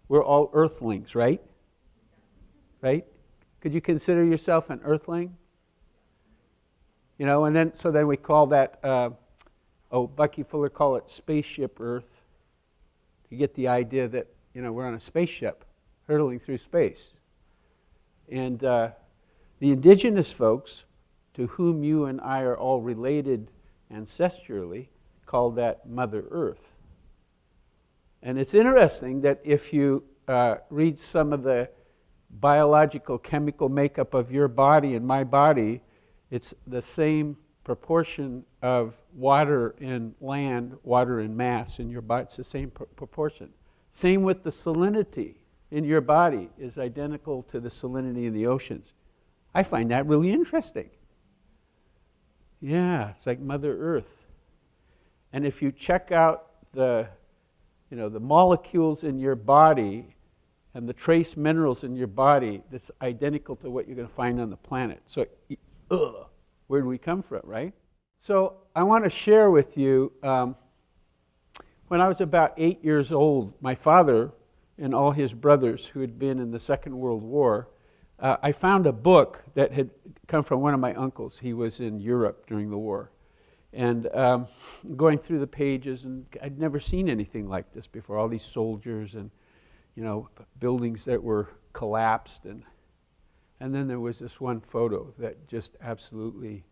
we're all earthlings, right? Right? Could you consider yourself an earthling? You know, and then so then we call that, Bucky Fuller called it spaceship Earth. You get the idea that, you know, we're on a spaceship hurtling through space. And the indigenous folks, to whom you and I are all related ancestrally, call that Mother Earth. And it's interesting that if you read some of the biological chemical makeup of your body and my body, it's the same proportion of water and land, water and mass in your body. It's the same proportion. Same with the salinity in your body is identical to the salinity in the oceans. I find that really interesting. Yeah, it's like Mother Earth. And if you check out the molecules in your body and the trace minerals in your body, that's identical to what you're going to find on the planet. So, where do we come from, right? So I want to share with you, when I was about 8 years old, my father and all his brothers who had been in the Second World War, I found a book that had come from one of my uncles. He was in Europe during the war. And going through the pages, and I'd never seen anything like this before, all these soldiers and, you know, buildings that were collapsed. And then there was this one photo that just absolutely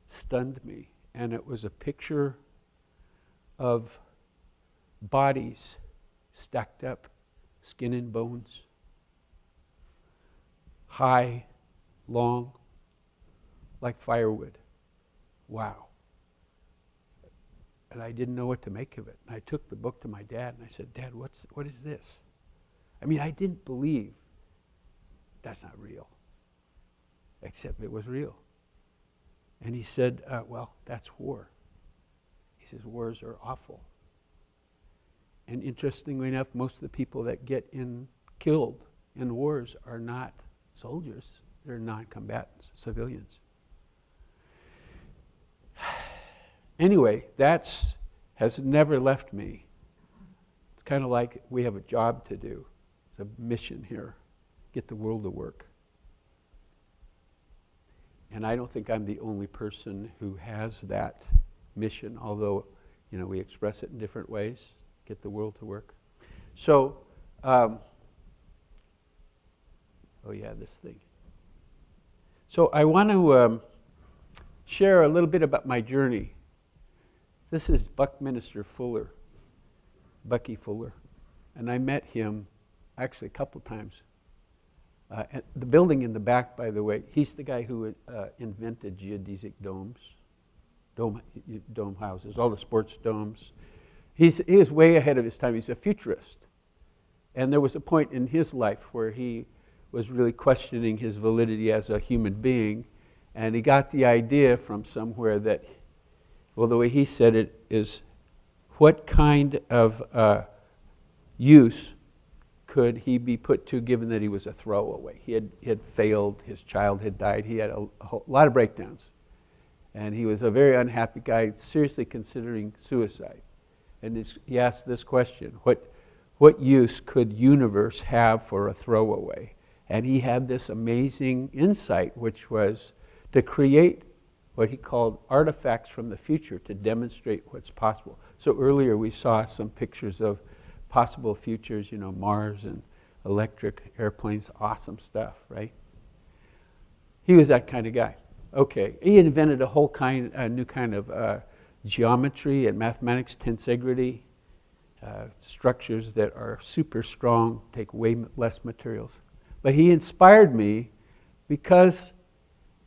stunned me. And it was a picture of bodies stacked up, skin and bones, high, long, like firewood. Wow. And I didn't know what to make of it. And I took the book to my dad and I said, Dad, what is this? I mean, I didn't believe that's not real. Except it was real. And he said, well, that's war. He says, wars are awful. And interestingly enough, most of the people that get killed in wars are not soldiers. They're non-combatants, civilians. Anyway, has never left me. It's kind of like we have a job to do. It's a mission here. Get the world to work. And I don't think I'm the only person who has that mission, although, you know, we express it in different ways. Get the world to work. So, this thing. So I want to share a little bit about my journey. This is Buckminster Fuller, Bucky Fuller. And I met him actually a couple times. The building in the back, by the way, he's the guy who invented geodesic domes, dome houses, all the sports domes. He is way ahead of his time. He's a futurist. And there was a point in his life where he was really questioning his validity as a human being. And he got the idea from somewhere that, well, the way he said it is, what kind of use could he be put to, given that he was a throwaway? He had failed, his child had died, he had a lot of breakdowns. And he was a very unhappy guy, seriously considering suicide. And he asked this question, what use could universe have for a throwaway? And he had this amazing insight, which was to create what he called artifacts from the future to demonstrate what's possible. So earlier we saw some pictures of possible futures, you know, Mars and electric airplanes, awesome stuff, right? He was that kind of guy. Okay, he invented a whole new kind of geometry and mathematics, tensegrity, structures that are super strong, take way less materials. But he inspired me because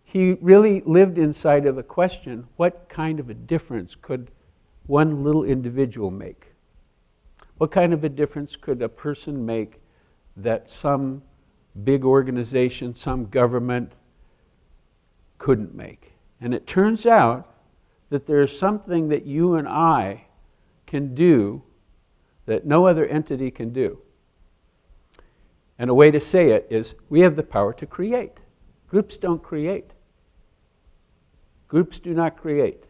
he really lived inside of the question, what kind of a difference could one little individual make? What kind of a difference could a person make that some big organization, some government couldn't make? And it turns out that there's something that you and I can do that no other entity can do. And a way to say it is, we have the power to create. Groups don't create. Groups do not create.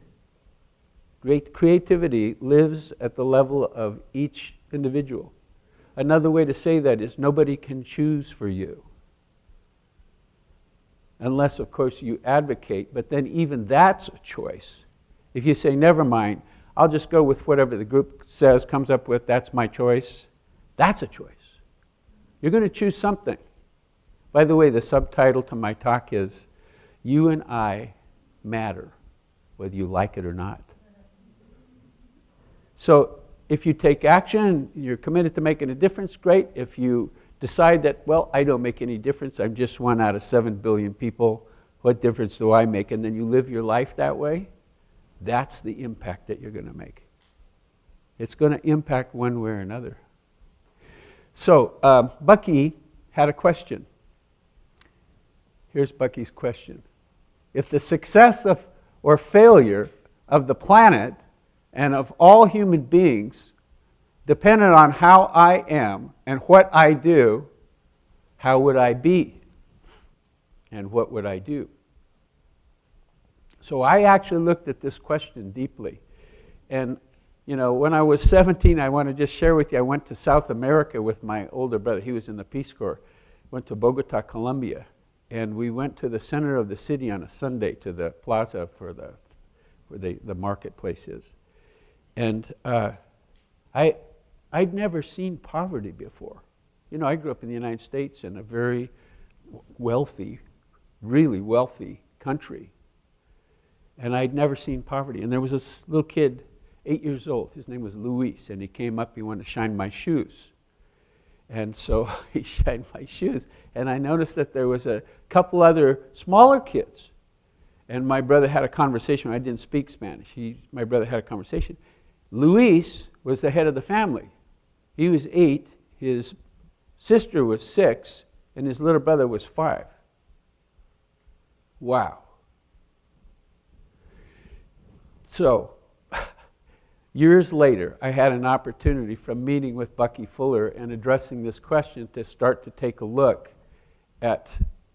Great creativity lives at the level of each individual. another way to say that is nobody can choose for you. Unless, of course, you advocate, but then even that's a choice. If you say, never mind, I'll just go with whatever the group says, comes up with, that's my choice, that's a choice. You're going to choose something. By the way, the subtitle to my talk is, You and I Matter, whether you like it or not. So if you take action, you're committed to making a difference, great. If you decide that, well, I don't make any difference, I'm just 1 out of 7 billion people, what difference do I make? And then you live your life that way, that's the impact that you're going to make. It's going to impact one way or another. So Bucky had a question. Here's Bucky's question. If the success or failure of the planet and of all human beings depended on how I am and what I do, how would I be? And what would I do? So I actually looked at this question deeply. And, you know, when I was 17, I want to just share with you, I went to South America with my older brother. He was in the Peace Corps. Went to Bogota, Colombia. And we went to the center of the city on a Sunday to the plaza where the marketplace is. And I'd never seen poverty before. You know, I grew up in the United States in a very wealthy, really wealthy country. And I'd never seen poverty. And there was this little kid, 8 years old. His name was Luis. And he came up, he wanted to shine my shoes. And so he shined my shoes. And I noticed that there was a couple other smaller kids. And my brother had a conversation. I didn't speak Spanish. My brother had a conversation. Luis was the head of the family. He was 8, his sister was 6, and his little brother was 5. Wow. So, years later, I had an opportunity from meeting with Bucky Fuller and addressing this question to start to take a look at,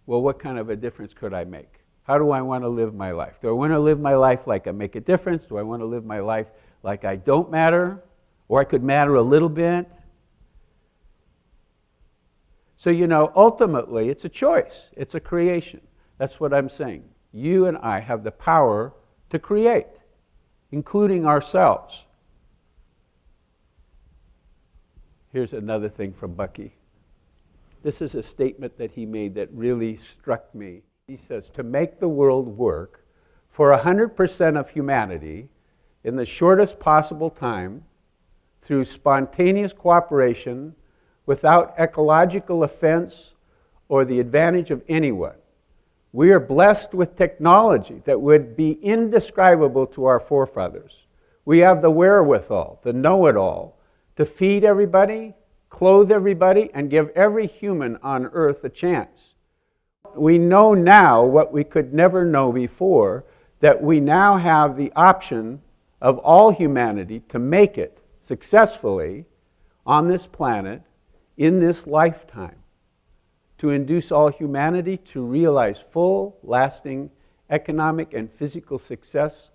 well, what kind of a difference could I make? How do I want to live my life? Do I want to live my life like I make a difference? Do I want to live my life like I don't matter? Or I could matter a little bit? So, you know, ultimately, it's a choice. It's a creation. That's what I'm saying. You and I have the power to create, including ourselves. Here's another thing from Bucky. This is a statement that he made that really struck me. He says, to make the world work for 100% of humanity in the shortest possible time through spontaneous cooperation without ecological offense or the advantage of anyone. We are blessed with technology that would be indescribable to our forefathers. We have the wherewithal, the know-it-all, to feed everybody, clothe everybody, and give every human on earth a chance. We know now what we could never know before, that we now have the option of all humanity to make it successfully on this planet in this lifetime, to induce all humanity to realize full, lasting economic and physical success,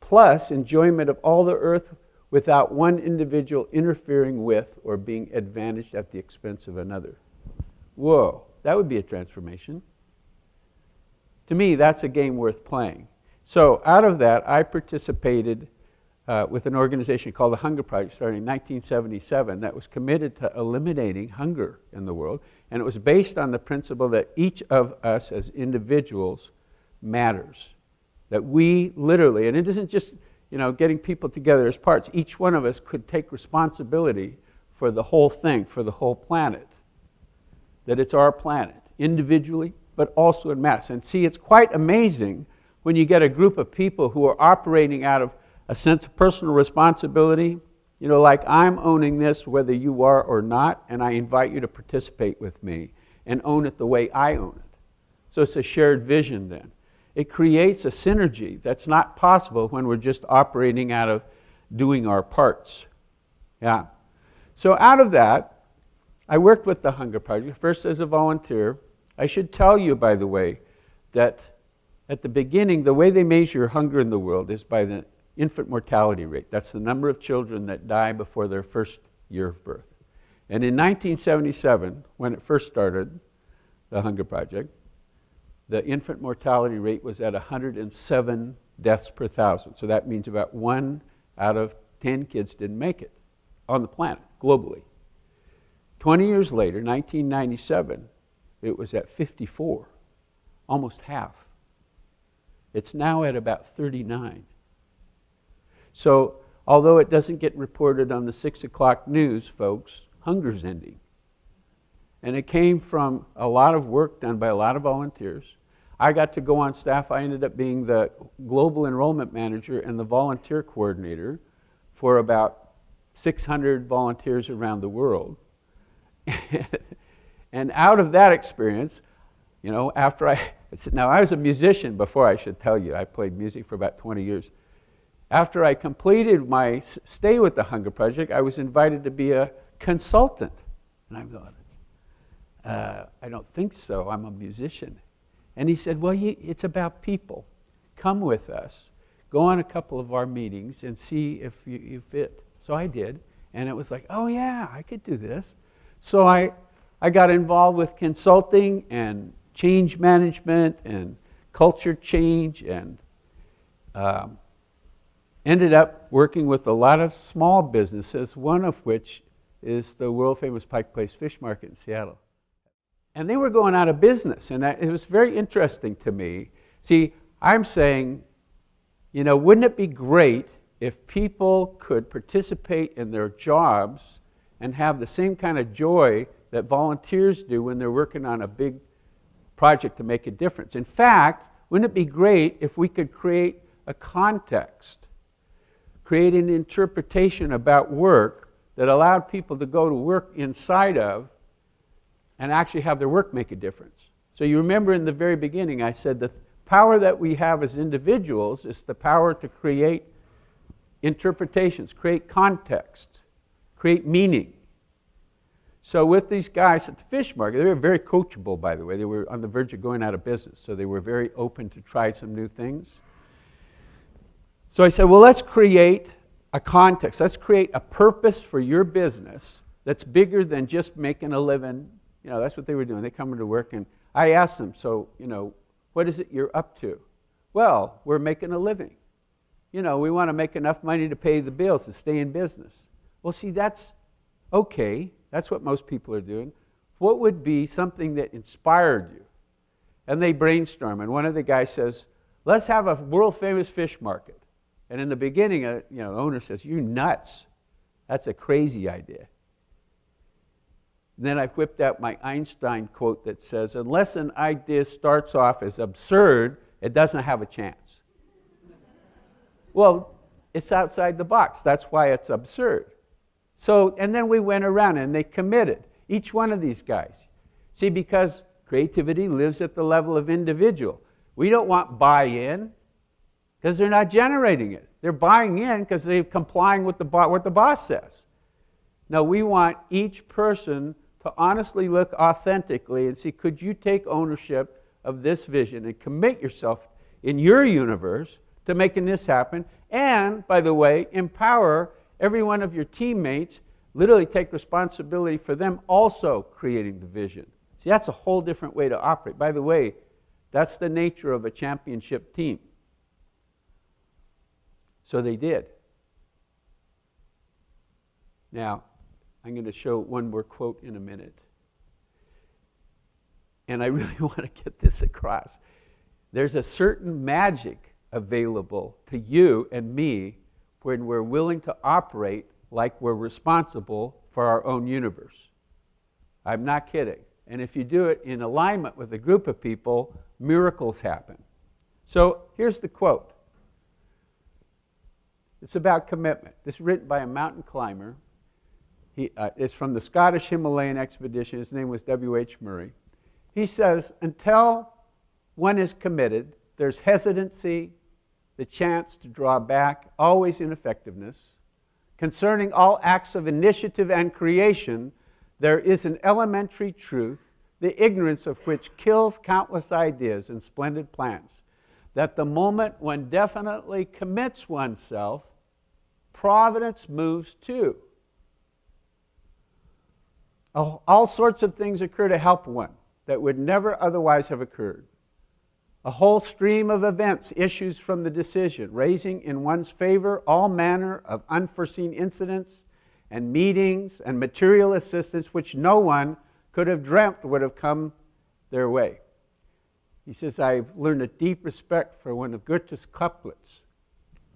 plus enjoyment of all the earth without one individual interfering with or being advantaged at the expense of another. Whoa, that would be a transformation. To me, that's a game worth playing. So out of that, I participated with an organization called the Hunger Project, starting in 1977, that was committed to eliminating hunger in the world. And it was based on the principle that each of us as individuals matters. That we literally, and it isn't just, you know, getting people together as parts. Each one of us could take responsibility for the whole thing, for the whole planet. That it's our planet, individually, but also in mass. And see, it's quite amazing when you get a group of people who are operating out of a sense of personal responsibility, you know, like I'm owning this whether you are or not, and I invite you to participate with me and own it the way I own it. So it's a shared vision then. It creates a synergy that's not possible when we're just operating out of doing our parts. Yeah. So out of that, I worked with the Hunger Project, first as a volunteer. I should tell you, by the way, that at the beginning, the way they measure hunger in the world is by the infant mortality rate. That's the number of children that die before their first year of birth. And in 1977, when it first started, the Hunger Project, the infant mortality rate was at 107 deaths per thousand. So that means about 1 out of 10 kids didn't make it on the planet, globally. 20 years later, 1997, it was at 54, almost half. It's now at about 39. So although it doesn't get reported on the 6 o'clock news, folks, hunger's ending. And it came from a lot of work done by a lot of volunteers. I got to go on staff. I ended up being the global enrollment manager and the volunteer coordinator for about 600 volunteers around the world. And out of that experience, you know, now I was a musician before, I should tell you. I played music for about 20 years. After I completed my stay with the Hunger Project, I was invited to be a consultant. And I thought, I don't think so, I'm a musician. And he said, well, it's about people. Come with us. Go on a couple of our meetings and see if you fit. So I did. And it was like, oh yeah, I could do this. So I got involved with consulting and change management and culture change, and ended up working with a lot of small businesses, one of which is the world-famous Pike Place Fish Market in Seattle. And they were going out of business, and it was very interesting to me. See, I'm saying, you know, wouldn't it be great if people could participate in their jobs and have the same kind of joy that volunteers do when they're working on a big project to make a difference? In fact, wouldn't it be great if we could create a context, create an interpretation about work that allowed people to go to work inside of and actually have their work make a difference? So you remember in the very beginning I said the power that we have as individuals is the power to create interpretations, create context, create meaning. So with these guys at the fish market, they were very coachable, by the way. They were on the verge of going out of business, so they were very open to try some new things. So I said, well, let's create a context. Let's create a purpose for your business that's bigger than just making a living. You know, that's what they were doing. They come into work, and I asked them, so, you know, what is it you're up to? Well, we're making a living. You know, we want to make enough money to pay the bills to stay in business. Well, see, that's okay. That's what most people are doing. What would be something that inspired you? And they brainstorm, and one of the guys says, let's have a world-famous fish market. And in the beginning, the owner says, you're nuts. That's a crazy idea. And then I whipped out my Einstein quote that says, unless an idea starts off as absurd, it doesn't have a chance. Well, it's outside the box. That's why it's absurd. So, and then we went around and they committed, each one of these guys. See, because creativity lives at the level of individual. We don't want buy-in because they're not generating it. They're buying in because they're complying with what the boss says. No, we want each person to honestly look authentically and see, could you take ownership of this vision and commit yourself in your universe to making this happen? And, by the way, empower every one of your teammates, literally take responsibility for them also creating the vision. See, that's a whole different way to operate. By the way, that's the nature of a championship team. So they did. Now, I'm going to show one more quote in a minute. And I really want to get this across. There's a certain magic available to you and me when we're willing to operate like we're responsible for our own universe. I'm not kidding. And if you do it in alignment with a group of people, miracles happen. So here's the quote. It's about commitment. This is written by a mountain climber. It's from the Scottish Himalayan expedition. His name was W.H. Murray. He says, until one is committed, there's hesitancy, the chance to draw back, always ineffectiveness. Concerning all acts of initiative and creation, there is an elementary truth, the ignorance of which kills countless ideas and splendid plans, that the moment one definitely commits oneself, providence moves too. All sorts of things occur to help one that would never otherwise have occurred. A whole stream of events issues from the decision, raising in one's favor all manner of unforeseen incidents and meetings and material assistance which no one could have dreamt would have come their way. He says, I've learned a deep respect for one of Goethe's couplets.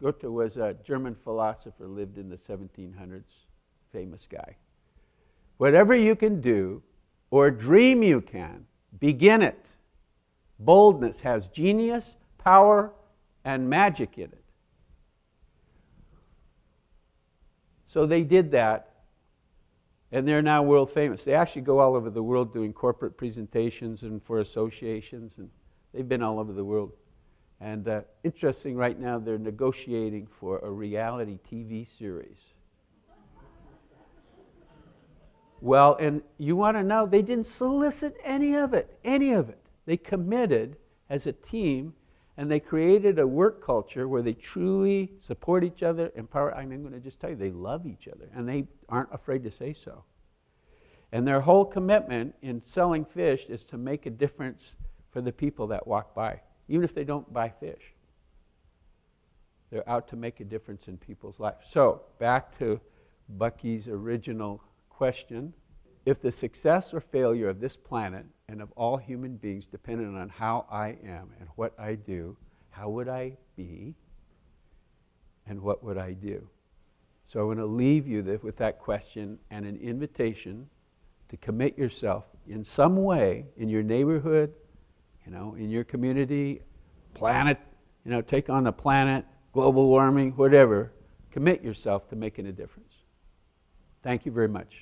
Goethe was a German philosopher, lived in the 1700s, famous guy. Whatever you can do or dream you can, begin it. Boldness has genius, power, and magic in it. So they did that, and they're now world famous. They actually go all over the world doing corporate presentations and for associations, and they've been all over the world. And interesting, right now they're negotiating for a reality TV series. Well, and you want to know, they didn't solicit any of it. They committed as a team, and they created a work culture where they truly support each other, empower. I'm going to just tell you, they love each other, and they aren't afraid to say so. And their whole commitment in selling fish is to make a difference for the people that walk by, even if they don't buy fish. They're out to make a difference in people's lives. So, back to Bucky's original question. If the success or failure of this planet and of all human beings depended on how I am and what I do, how would I be and what would I do? So I want to leave you with that question and an invitation to commit yourself in some way in your neighborhood, in your community, planet, take on the planet, global warming, whatever. Commit yourself to making a difference. Thank you very much.